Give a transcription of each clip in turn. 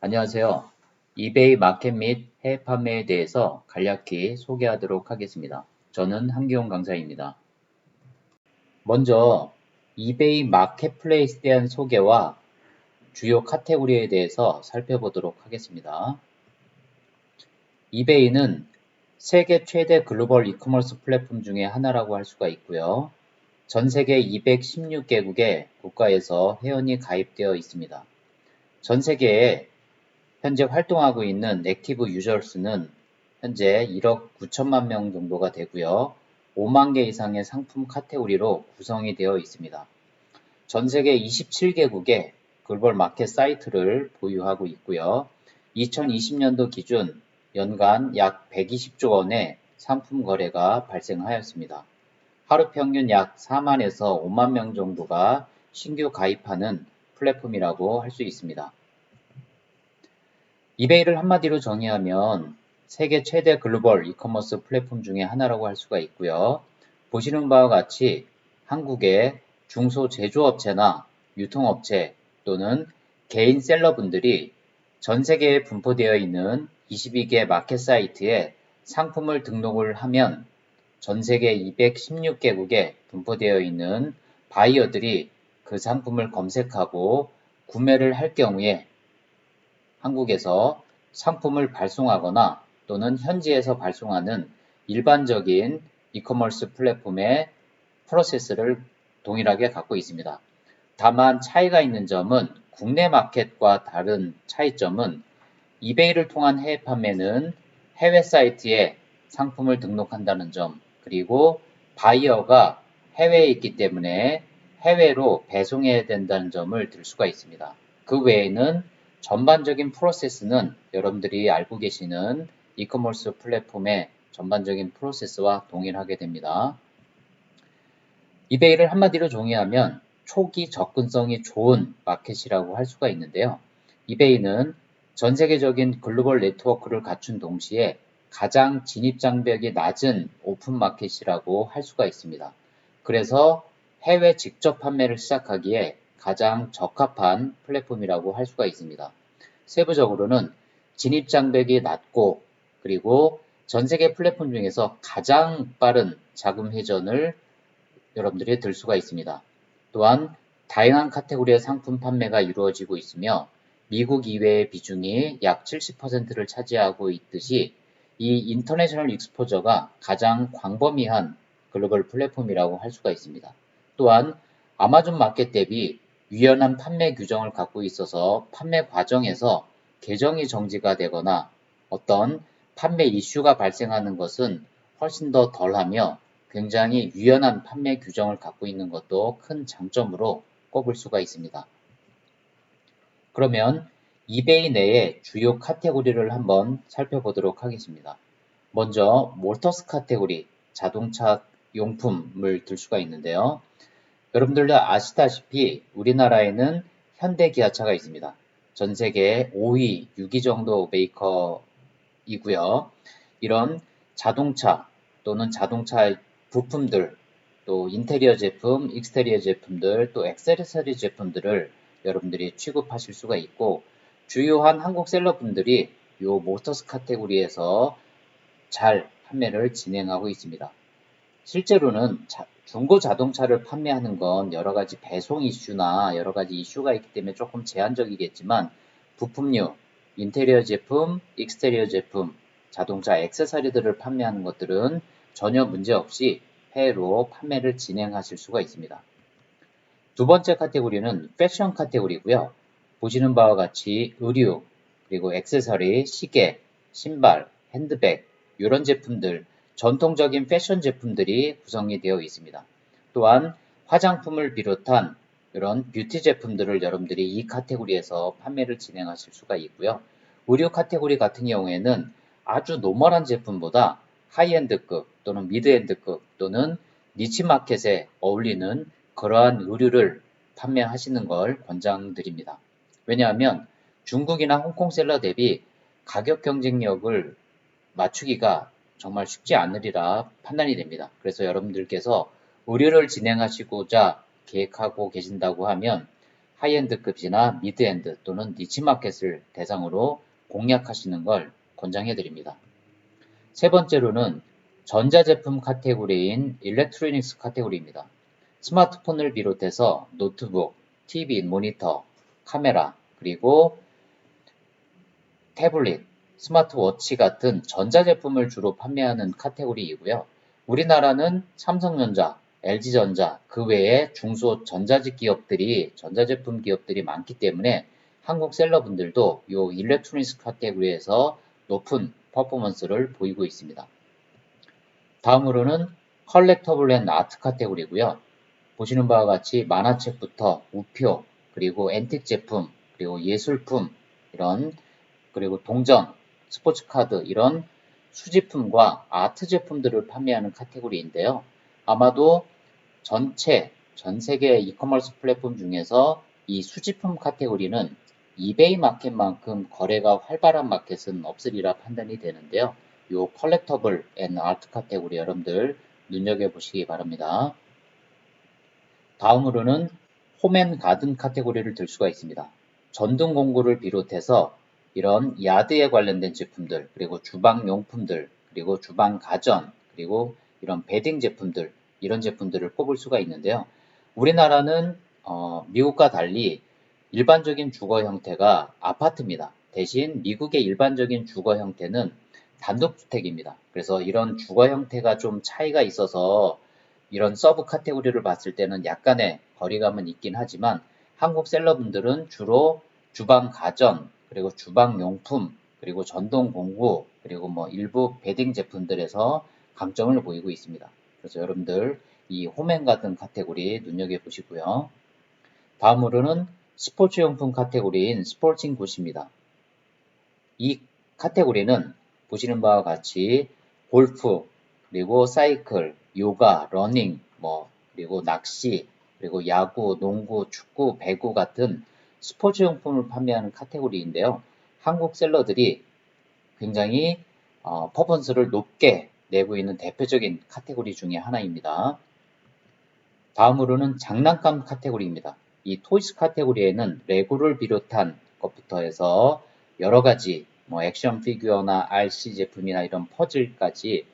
안녕하세요. 이베이 마켓 및 해외 판매에 대해서 간략히 소개하도록 하겠습니다. 저는 한기용 강사입니다. 먼저 이베이 마켓플레이스에 대한 소개와 주요 카테고리에 대해서 살펴보도록 하겠습니다. 이베이는 세계 최대 글로벌 이커머스 플랫폼 중에 하나라고 할 수가 있고요. 전 세계 216개국의 국가에서 회원이 가입되어 있습니다. 전 세계에 현재 활동하고 있는 액티브 유저 수는 현재 1억 9천만 명 정도가 되고요. 5만 개 이상의 상품 카테고리로 구성이 되어 있습니다. 전 세계 27개국의 글로벌 마켓 사이트를 보유하고 있고요. 2020년도 기준 연간 약 120조 원의 상품 거래가 발생하였습니다. 하루 평균 약 4만에서 5만 명 정도가 신규 가입하는 플랫폼이라고 할 수 있습니다. 이베이를 한마디로 정의하면 세계 최대 글로벌 이커머스 플랫폼 중에 하나라고 할 수가 있고요. 보시는 바와 같이 한국의 중소제조업체나 유통업체 또는 개인 셀러분들이 전 세계에 분포되어 있는 22개 마켓 사이트에 상품을 등록을 하면 전 세계 216개국에 분포되어 있는 바이어들이 그 상품을 검색하고 구매를 할 경우에 한국에서 상품을 발송하거나 또는 현지에서 발송하는 일반적인 이커머스 플랫폼의 프로세스를 동일하게 갖고 있습니다. 다만 차이가 있는 점은 국내 마켓과 다른 차이점은 이베이를 통한 해외 판매는 해외 사이트에 상품을 등록한다는 점, 그리고 바이어가 해외에 있기 때문에 해외로 배송해야 된다는 점을 들 수가 있습니다. 그 외에는 전반적인 프로세스는 여러분들이 알고 계시는 이커머스 플랫폼의 전반적인 프로세스와 동일하게 됩니다. 이베이를 한마디로 정의하면 초기 접근성이 좋은 마켓이라고 할 수가 있는데요. 이베이는 전 세계적인 글로벌 네트워크를 갖춘 동시에 가장 진입장벽이 낮은 오픈 마켓이라고 할 수가 있습니다. 그래서 해외 직접 판매를 시작하기에 가장 적합한 플랫폼이라고 할 수가 있습니다. 세부적으로는 진입장벽이 낮고 그리고 전 세계 플랫폼 중에서 가장 빠른 자금 회전을 여러분들이 들 수가 있습니다. 또한 다양한 카테고리의 상품 판매가 이루어지고 있으며 미국 이외의 비중이 약 70%를 차지하고 있듯이 이 인터내셔널 익스포저가 가장 광범위한 글로벌 플랫폼이라고 할 수가 있습니다. 또한 아마존 마켓 대비 유연한 판매 규정을 갖고 있어서 판매 과정에서 계정이 정지가 되거나 어떤 판매 이슈가 발생하는 것은 훨씬 더 덜하며 굉장히 유연한 판매 규정을 갖고 있는 것도 큰 장점으로 꼽을 수가 있습니다. 그러면 이베이 내의 주요 카테고리를 한번 살펴보도록 하겠습니다. 먼저 모터스 카테고리, 자동차 용품을 들 수가 있는데요. 여러분들도 아시다시피 우리나라에는 현대기아차가 있습니다. 전 세계 5위, 6위 정도 메이커이고요. 이런 자동차 또는 자동차 부품들, 또 인테리어 제품, 익스테리어 제품들, 또 액세서리 제품들을 여러분들이 취급하실 수가 있고 주요한 한국 셀러분들이 이 모터스 카테고리에서 잘 판매를 진행하고 있습니다. 실제로는 중고 자동차를 판매하는 건 여러 가지 배송 이슈나 여러 가지 이슈가 있기 때문에 조금 제한적이겠지만 부품류, 인테리어 제품, 익스테리어 제품, 자동차 액세서리들을 판매하는 것들은 전혀 문제 없이 해외로 판매를 진행하실 수가 있습니다. 두 번째 카테고리는 패션 카테고리고요. 보시는 바와 같이 의류, 그리고 액세서리, 시계, 신발, 핸드백 이런 제품들, 전통적인 패션 제품들이 구성이 되어 있습니다. 또한 화장품을 비롯한 이런 뷰티 제품들을 여러분들이 이 카테고리에서 판매를 진행하실 수가 있고요. 의류 카테고리 같은 경우에는 아주 노멀한 제품보다 하이엔드급 또는 미드엔드급 또는 니치 마켓에 어울리는 그러한 의류를 판매하시는 걸 권장드립니다. 왜냐하면 중국이나 홍콩 셀러 대비 가격 경쟁력을 맞추기가 정말 쉽지 않으리라 판단이 됩니다. 그래서 여러분들께서 의류를 진행하시고자 계획하고 계신다고 하면 하이엔드급이나 미드엔드 또는 니치마켓을 대상으로 공략하시는 걸 권장해 드립니다. 세 번째로는 전자제품 카테고리인 일렉트로닉스 카테고리입니다. 스마트폰을 비롯해서 노트북, TV, 모니터, 카메라, 그리고 태블릿, 스마트워치 같은 전자제품을 주로 판매하는 카테고리이고요. 우리나라는 삼성전자, LG전자, 그 외에 중소 전자제품 기업들이 많기 때문에 한국 셀러분들도 이 일렉트로닉스 카테고리에서 높은 퍼포먼스를 보이고 있습니다. 다음으로는 컬렉터블 앤 아트 카테고리고요. 보시는 바와 같이 만화책부터 우표, 그리고 앤틱 제품, 그리고 예술품, 그리고 동전, 스포츠카드 이런 수집품과 아트 제품들을 판매하는 카테고리인데요. 아마도 전 세계 이커머스 플랫폼 중에서 이 수집품 카테고리는 이베이 마켓만큼 거래가 활발한 마켓은 없으리라 판단이 되는데요. 이 컬렉터블 앤 아트 카테고리 여러분들 눈여겨보시기 바랍니다. 다음으로는 홈앤가든 카테고리를 들 수가 있습니다. 전등 공구를 비롯해서 이런 야드에 관련된 제품들, 그리고 주방용품들, 그리고 주방 가전, 그리고 이런 베딩 제품들, 이런 제품들을 꼽을 수가 있는데요. 우리나라는 미국과 달리 일반적인 주거 형태가 아파트입니다. 대신 미국의 일반적인 주거 형태는 단독주택입니다. 그래서 이런 주거 형태가 좀 차이가 있어서 이런 서브 카테고리를 봤을 때는 약간의 거리감은 있긴 하지만 한국 셀러분들은 주로 주방 가전, 그리고 주방 용품, 그리고 전동 공구, 그리고 뭐 일부 베딩 제품들에서 강점을 보이고 있습니다. 그래서 여러분들 이 홈앤가든 카테고리 눈여겨보시고요. 다음으로는 스포츠용품 카테고리인 스포팅 굿입니다. 이 카테고리는 보시는 바와 같이 골프, 그리고 사이클, 요가, 러닝, 그리고 낚시, 그리고 야구, 농구, 축구, 배구 같은 스포츠 용품을 판매하는 카테고리인데요. 한국 셀러들이 굉장히 퍼포먼스를 높게 내고 있는 대표적인 카테고리 중에 하나입니다. 다음으로는 장난감 카테고리입니다. 이 토이스 카테고리에는 레고를 비롯한 것부터 해서 여러 가지 액션 피규어나 RC 제품이나 이런 퍼즐까지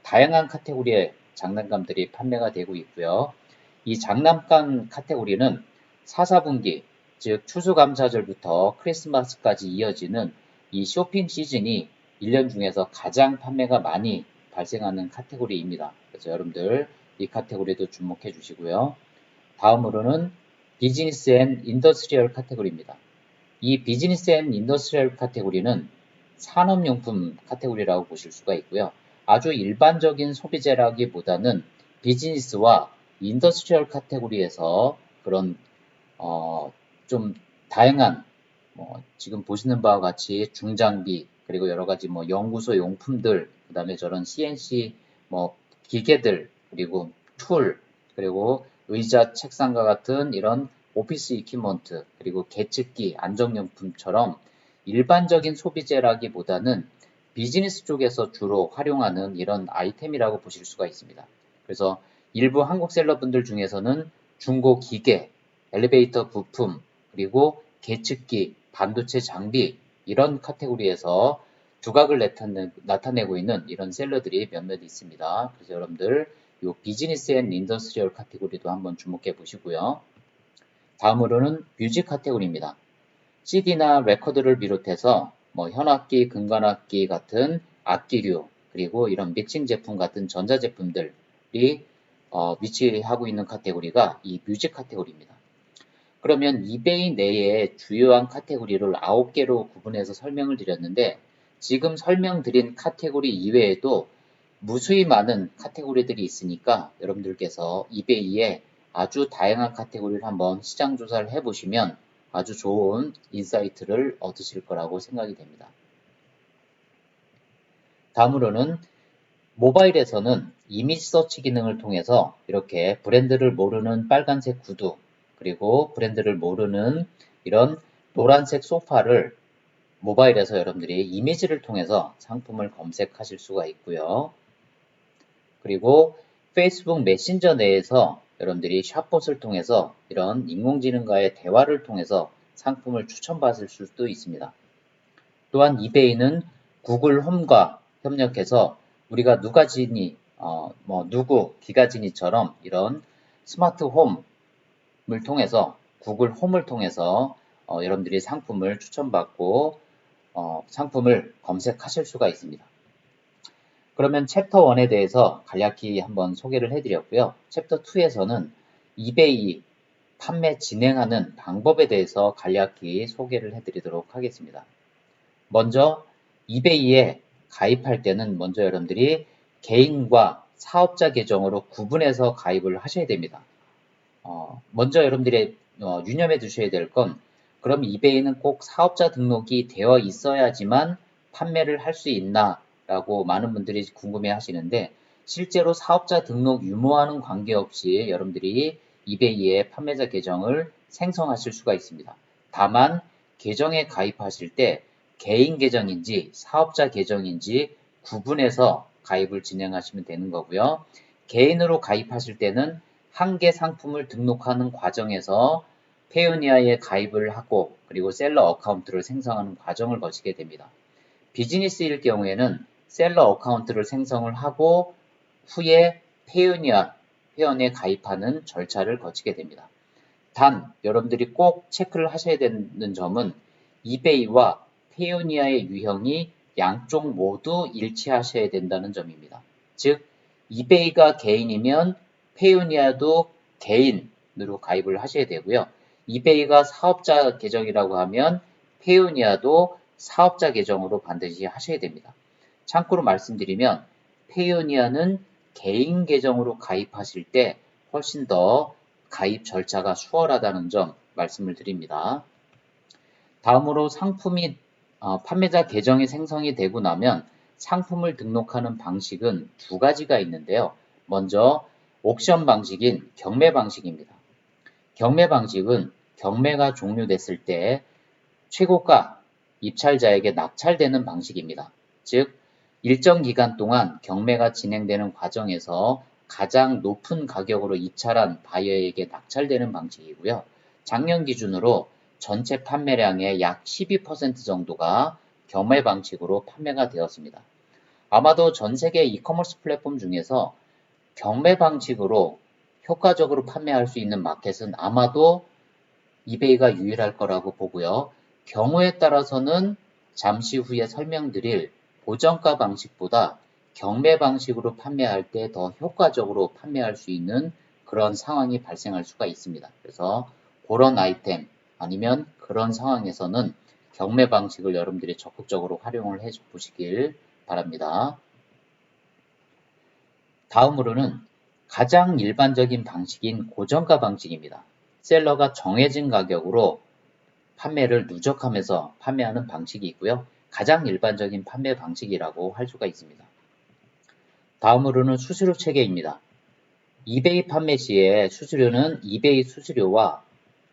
다양한 카테고리의 장난감들이 판매가 되고 있고요. 이 장난감 카테고리는 4, 4분기, 즉 추수감사절부터 크리스마스까지 이어지는 이 쇼핑 시즌이 1년 중에서 가장 판매가 많이 발생하는 카테고리입니다. 그래서 여러분들 이 카테고리도 주목해 주시고요. 다음으로는 비즈니스 앤 인더스트리얼 카테고리입니다. 이 비즈니스 앤 인더스트리얼 카테고리는 산업용품 카테고리라고 보실 수가 있고요. 아주 일반적인 소비재라기보다는 비즈니스와 인더스트리얼 카테고리에서 그런 좀 다양한 지금 보시는 바와 같이 중장비, 그리고 여러 가지 연구소 용품들, 그 다음에 저런 CNC 기계들, 그리고 툴, 그리고 의자, 책상과 같은 이런 오피스 이퀴먼트, 그리고 계측기, 안정용품처럼 일반적인 소비재라기보다는 비즈니스 쪽에서 주로 활용하는 이런 아이템이라고 보실 수가 있습니다. 그래서 일부 한국 셀러분들 중에서는 중고 기계, 엘리베이터 부품, 그리고 계측기, 반도체 장비 이런 카테고리에서 두각을 나타내고 있는 이런 셀러들이 몇몇 있습니다. 그래서 여러분들 이 비즈니스 앤 인더스트리얼 카테고리도 한번 주목해 보시고요. 다음으로는 뮤직 카테고리입니다. CD나 레코드를 비롯해서 현악기, 금관악기 같은 악기류, 그리고 이런 믹싱 제품 같은 전자제품들이 위치하고 있는 카테고리가 이 뮤직 카테고리입니다. 그러면 이베이 내에 주요한 카테고리를 9개로 구분해서 설명을 드렸는데 지금 설명드린 카테고리 이외에도 무수히 많은 카테고리들이 있으니까 여러분들께서 이베이에 아주 다양한 카테고리를 한번 시장 조사를 해보시면 아주 좋은 인사이트를 얻으실 거라고 생각이 됩니다. 다음으로는 모바일에서는 이미지 서치 기능을 통해서 이렇게 브랜드를 모르는 빨간색 구두, 그리고 브랜드를 모르는 이런 노란색 소파를 모바일에서 여러분들이 이미지를 통해서 상품을 검색하실 수가 있고요. 그리고 페이스북 메신저 내에서 여러분들이 샷봇을 통해서 이런 인공지능과의 대화를 통해서 상품을 추천받을 수도 있습니다. 또한 이베이는 구글 홈과 협력해서 우리가 누가지니, 누구, 기가지니처럼 이런 스마트 홈을 통해서 구글 홈을 통해서 여러분들이 상품을 추천받고 상품을 검색하실 수가 있습니다. 그러면 챕터 1에 대해서 간략히 한번 소개를 해드렸고요. 챕터 2에서는 이베이 판매 진행하는 방법에 대해서 간략히 소개를 해드리도록 하겠습니다. 먼저 이베이에 가입할 때는 먼저 여러분들이 개인과 사업자 계정으로 구분해서 가입을 하셔야 됩니다. 먼저 여러분들이 유념해 두셔야 될 건 그럼 이베이는 꼭 사업자 등록이 되어 있어야지만 판매를 할 수 있나 라고 많은 분들이 궁금해 하시는데 실제로 사업자 등록 유무와는 관계없이 여러분들이 이베이에 판매자 계정을 생성하실 수가 있습니다. 다만 계정에 가입하실 때 개인 계정인지 사업자 계정인지 구분해서 가입을 진행하시면 되는 거고요. 개인으로 가입하실 때는 한 개 상품을 등록하는 과정에서 페이오니아에 가입을 하고 그리고 셀러 어카운트를 생성하는 과정을 거치게 됩니다. 비즈니스일 경우에는 셀러 어카운트를 생성을 하고 후에 페이오니아에 가입하는 절차를 거치게 됩니다. 단 여러분들이 꼭 체크를 하셔야 되는 점은 이베이와 페이오니아의 유형이 양쪽 모두 일치하셔야 된다는 점입니다. 즉 이베이가 개인이면 페이오니아도 개인으로 가입을 하셔야 되고요. 이베이가 사업자 계정이라고 하면 페이오니아도 사업자 계정으로 반드시 하셔야 됩니다. 참고로 말씀드리면 페이오니아는 개인 계정으로 가입하실 때 훨씬 더 가입 절차가 수월하다는 점 말씀을 드립니다. 다음으로 상품이 판매자 계정이 생성이 되고 나면 상품을 등록하는 방식은 두 가지가 있는데요. 먼저 옥션 방식인 경매 방식입니다. 경매 방식은 경매가 종료됐을 때 최고가 입찰자에게 낙찰되는 방식입니다. 즉 일정 기간 동안 경매가 진행되는 과정에서 가장 높은 가격으로 입찰한 바이어에게 낙찰되는 방식이고요. 작년 기준으로 전체 판매량의 약 12% 정도가 경매 방식으로 판매가 되었습니다. 아마도 전 세계 이커머스 플랫폼 중에서 경매 방식으로 효과적으로 판매할 수 있는 마켓은 아마도 이베이가 유일할 거라고 보고요. 경우에 따라서는 잠시 후에 설명드릴 보정가 방식보다 경매 방식으로 판매할 때 더 효과적으로 판매할 수 있는 그런 상황이 발생할 수가 있습니다. 그래서 그런 아이템 아니면 그런 상황에서는 경매 방식을 여러분들이 적극적으로 활용을 해 보시길 바랍니다. 다음으로는 가장 일반적인 방식인 고정가 방식입니다. 셀러가 정해진 가격으로 판매를 누적하면서 판매하는 방식이 있고요. 가장 일반적인 판매 방식이라고 할 수가 있습니다. 다음으로는 수수료 체계입니다. 이베이 판매 시에 수수료는 이베이 수수료와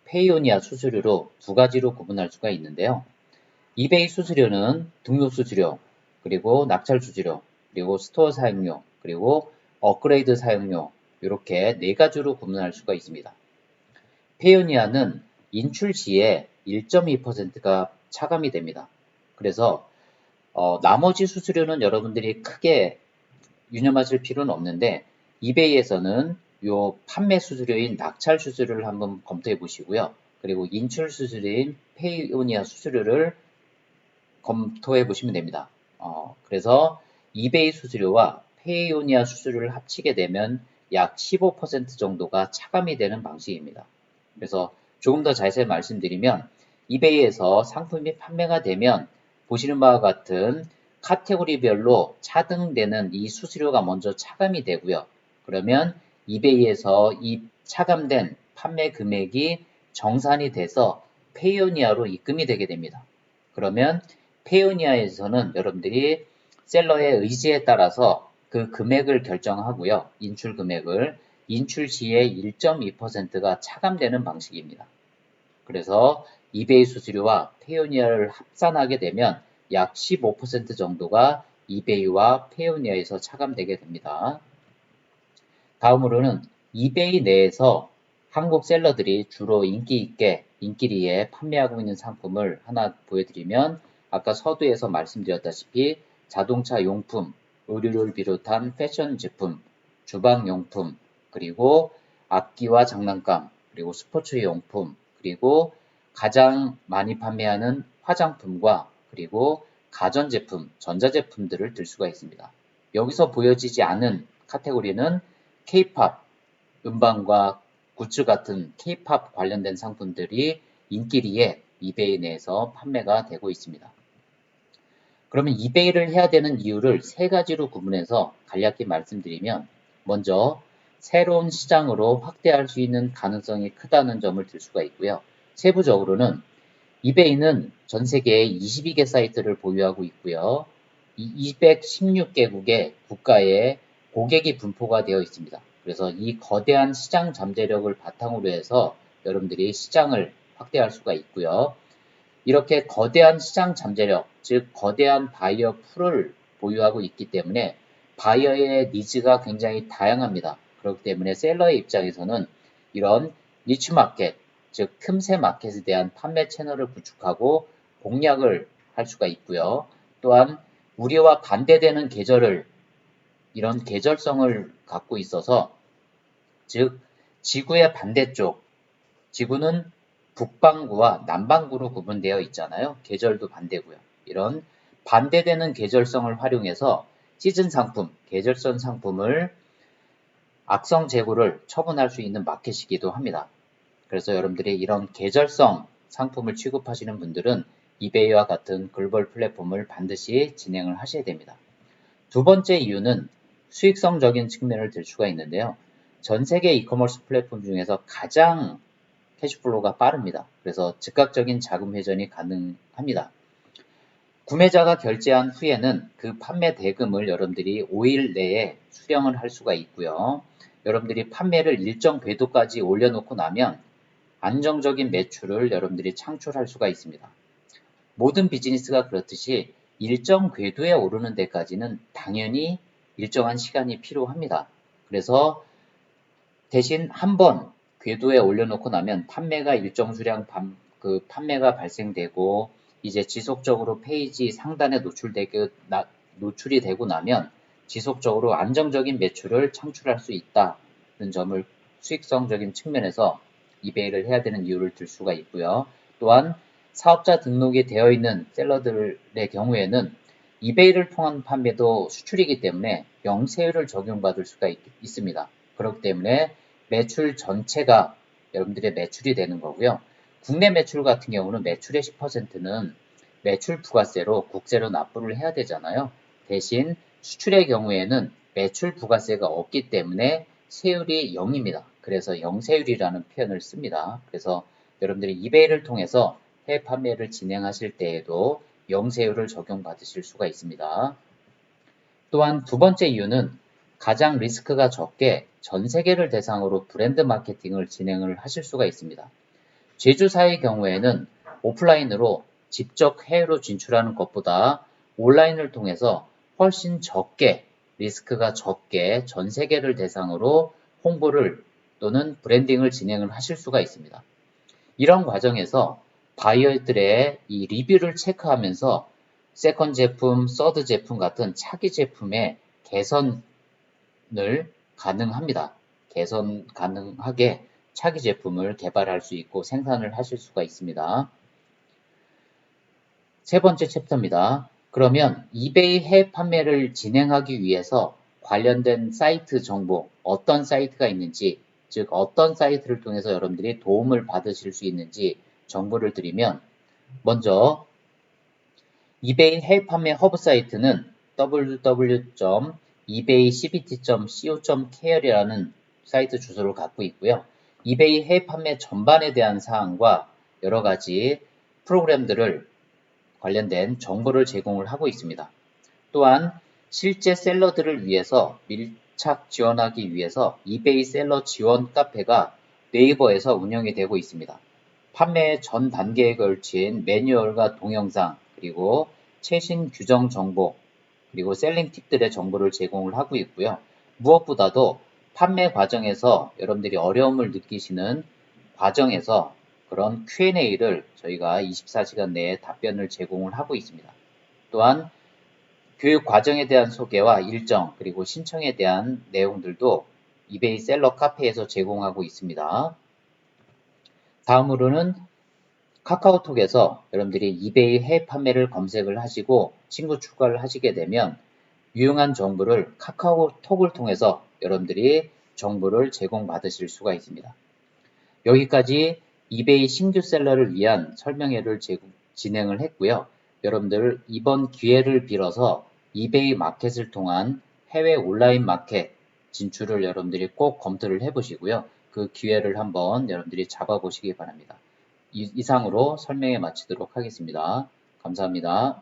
페이오니아 수수료로 두 가지로 구분할 수가 있는데요. 이베이 수수료는 등록 수수료, 그리고 낙찰 수수료, 그리고 스토어 사용료, 그리고 업그레이드 사용료 이렇게 네 가지로 구분할 수가 있습니다. 페이오니아는 인출 시에 1.2%가 차감이 됩니다. 그래서 나머지 수수료는 여러분들이 크게 유념하실 필요는 없는데 이베이에서는 요 판매 수수료인 낙찰 수수료를 한번 검토해 보시고요. 그리고 인출 수수료인 페이오니아 수수료를 검토해 보시면 됩니다. 그래서 이베이 수수료와 페이오니아 수수료를 합치게 되면 약 15% 정도가 차감이 되는 방식입니다. 그래서 조금 더 자세히 말씀드리면 이베이에서 상품이 판매가 되면 보시는 바와 같은 카테고리별로 차등되는 이 수수료가 먼저 차감이 되고요. 그러면 이베이에서 이 차감된 판매 금액이 정산이 돼서 페이오니아로 입금이 되게 됩니다. 그러면 페이오니아에서는 여러분들이 셀러의 의지에 따라서 그 금액을 결정하고요. 인출 금액을 인출 시에 1.2%가 차감되는 방식입니다. 그래서 이베이 수수료와 페이오니아를 합산하게 되면 약 15% 정도가 이베이와 페이오니아에서 차감되게 됩니다. 다음으로는 이베이 내에서 한국 셀러들이 주로 인기 있게 인기리에 판매하고 있는 상품을 하나 보여드리면 아까 서두에서 말씀드렸다시피 자동차 용품, 의류를 비롯한 패션 제품, 주방용품, 그리고 악기와 장난감, 그리고 스포츠 용품, 그리고 가장 많이 판매하는 화장품과 그리고 가전제품, 전자제품들을 들 수가 있습니다. 여기서 보여지지 않은 카테고리는 K-팝, 음반과 굿즈 같은 K-팝 관련된 상품들이 인기리에 이베이 내에서 판매가 되고 있습니다. 그러면 이베이를 해야 되는 이유를 세 가지로 구분해서 간략히 말씀드리면 먼저 새로운 시장으로 확대할 수 있는 가능성이 크다는 점을 들 수가 있고요. 세부적으로는 이베이는 전 세계에 22개 사이트를 보유하고 있고요. 216개국의 국가에 고객이 분포가 되어 있습니다. 그래서 이 거대한 시장 잠재력을 바탕으로 해서 여러분들이 시장을 확대할 수가 있고요. 이렇게 거대한 시장 잠재력, 즉 거대한 바이어 풀을 보유하고 있기 때문에 바이어의 니즈가 굉장히 다양합니다. 그렇기 때문에 셀러의 입장에서는 이런 니치 마켓, 즉 틈새 마켓에 대한 판매 채널을 구축하고 공략을 할 수가 있고요. 또한 우리와 반대되는 계절을 이런 계절성을 갖고 있어서 즉 지구의 반대쪽, 지구는 북반구와 남반구로 구분되어 있잖아요. 계절도 반대고요. 이런 반대되는 계절성을 활용해서 시즌 상품, 계절성 상품을 악성 재고를 처분할 수 있는 마켓이기도 합니다. 그래서 여러분들이 이런 계절성 상품을 취급하시는 분들은 이베이와 같은 글로벌 플랫폼을 반드시 진행을 하셔야 됩니다. 두 번째 이유는 수익성적인 측면을 들 수가 있는데요. 전 세계 이커머스 플랫폼 중에서 가장 캐시플로우가 빠릅니다. 그래서 즉각적인 자금 회전이 가능합니다. 구매자가 결제한 후에는 그 판매 대금을 여러분들이 5일 내에 수령을 할 수가 있고요. 여러분들이 판매를 일정 궤도까지 올려놓고 나면 안정적인 매출을 여러분들이 창출할 수가 있습니다. 모든 비즈니스가 그렇듯이 일정 궤도에 오르는 데까지는 당연히 일정한 시간이 필요합니다. 그래서 대신 한번 궤도에 올려놓고 나면 판매가 일정 수량 판매가 발생되고 이제 지속적으로 페이지 상단에 노출이 되고 나면 지속적으로 안정적인 매출을 창출할 수 있다는 점을 수익성적인 측면에서 이베이를 해야 되는 이유를 들 수가 있고요. 또한 사업자 등록이 되어 있는 셀러들의 경우에는 이베이를 통한 판매도 수출이기 때문에 영세율을 적용받을 수가 있습니다. 그렇기 때문에 매출 전체가 여러분들의 매출이 되는 거고요. 국내 매출 같은 경우는 매출의 10%는 매출 부가세로 국세로 납부를 해야 되잖아요. 대신 수출의 경우에는 매출 부가세가 없기 때문에 세율이 0입니다. 그래서 영세율이라는 표현을 씁니다. 그래서 여러분들이 이베이를 통해서 해외 판매를 진행하실 때에도 영세율을 적용받으실 수가 있습니다. 또한 두 번째 이유는 가장 리스크가 적게 전 세계를 대상으로 브랜드 마케팅을 진행을 하실 수가 있습니다. 제조사의 경우에는 오프라인으로 직접 해외로 진출하는 것보다 온라인을 통해서 훨씬 적게 리스크가 적게 전 세계를 대상으로 홍보를 또는 브랜딩을 진행을 하실 수가 있습니다. 이런 과정에서 바이어들의 이 리뷰를 체크하면서 세컨 제품, 서드 제품 같은 차기 제품의 개선을 가능합니다. 개선 가능하게 차기 제품을 개발할 수 있고 생산을 하실 수가 있습니다. 세 번째 챕터입니다. 그러면 이베이 해외 판매를 진행하기 위해서 관련된 사이트 정보, 어떤 사이트가 있는지, 즉 어떤 사이트를 통해서 여러분들이 도움을 받으실 수 있는지 정보를 드리면 먼저 이베이 해외 판매 허브 사이트는 www.ebaycbt.co.kr이라는 사이트 주소를 갖고 있고요. 이베이 해외 판매 전반에 대한 사항과 여러 가지 프로그램들을 관련된 정보를 제공을 하고 있습니다. 또한 실제 셀러들을 위해서 밀착 지원하기 위해서 이베이 셀러 지원 카페가 네이버에서 운영이 되고 있습니다. 판매 전 단계에 걸친 매뉴얼과 동영상, 그리고 최신 규정 정보, 그리고 셀링 팁들의 정보를 제공을 하고 있고요. 무엇보다도 판매 과정에서 여러분들이 어려움을 느끼시는 과정에서 그런 Q&A를 저희가 24시간 내에 답변을 제공을 하고 있습니다. 또한 교육 과정에 대한 소개와 일정 그리고 신청에 대한 내용들도 이베이 셀러 카페에서 제공하고 있습니다. 다음으로는 카카오톡에서 여러분들이 이베이 해외 판매를 검색을 하시고 친구 추가를 하시게 되면 유용한 정보를 카카오톡을 통해서 여러분들이 정보를 제공받으실 수가 있습니다. 여기까지 이베이 신규 셀러를 위한 설명회를 진행을 했고요. 여러분들 이번 기회를 빌어서 이베이 마켓을 통한 해외 온라인 마켓 진출을 여러분들이 꼭 검토를 해보시고요. 그 기회를 한번 여러분들이 잡아보시기 바랍니다. 이상으로 설명회 마치도록 하겠습니다. 감사합니다.